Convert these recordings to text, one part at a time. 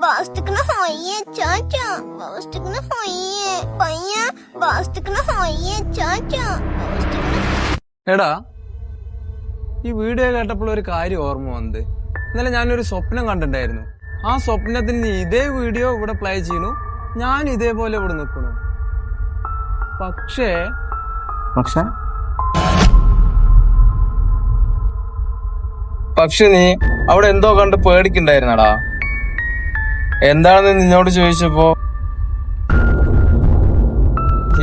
बास्टिक ना होइए चाचा, बास्टिक ना होइए भैया, बास्टिक ना होइए चाचा, बास्टिक ना. എടാ ഈ വീഡിയോ കേട്ടപ്പോൾ ഒരു കാര്യം ഓർമ്മ വന്നത്. ഇന്നലെ ഞാനൊരു സ്വപ്നം കണ്ടിട്ടുണ്ടായിരുന്നു. ആ സ്വപ്നത്തിന് ഇതേ വീഡിയോ ഇവിടെ പ്ലേ ചെയ്യുന്നു, ഞാൻ ഇതേപോലെ ഇവിടെ നിൽക്കുന്നു. പക്ഷെ നീ അവിടെ എന്തോ കണ്ട് പേടിക്കണ്ടായിരുന്നടാ. എന്താണെന്ന് നിന്നോട് ചോദിച്ചപ്പോ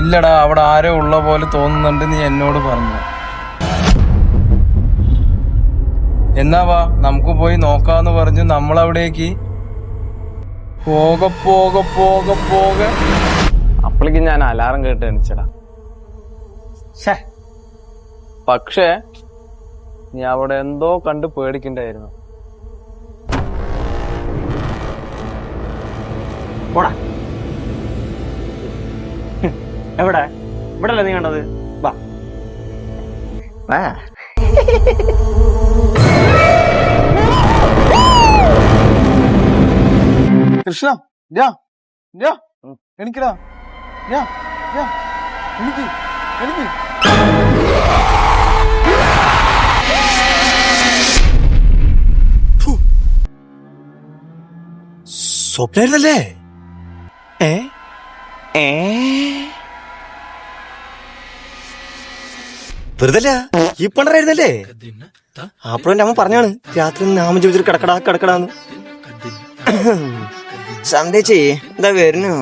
ഇല്ലടാ അവിടെ ആരോ ഉള്ള പോലെ തോന്നുന്നുണ്ട് നീ എന്നോട് പറഞ്ഞു. എന്നാ വാ നമുക്ക് പോയി നോക്കാന്ന് പറഞ്ഞു നമ്മളവിടേക്ക് പോകെ അപ്പോഴേക്ക് ഞാൻ അലാറം കേട്ട് എണിച്ചടാ. പക്ഷേ നീ അവിടെ എന്തോ കണ്ട് പേടിക്കണ്ടായിരുന്നു. എവിടെ ഇവിടെ അല്ലേ നീ കണ്ടത്? വാ കൃഷ്ണ എനിക്കടാ എനിക്ക് സ്വപ്നായിരുന്നല്ലേ? വെറുതല്ല ഈ പണ്ടറായിരുന്നല്ലേ? അപ്പോഴും എന്റെ അമ്മ പറഞ്ഞാണ് രാത്രി നാമം ചോദിച്ചിട്ട് കിടക്കടാന്ന്. സന്ദേശേ എന്താ വരുന്നു?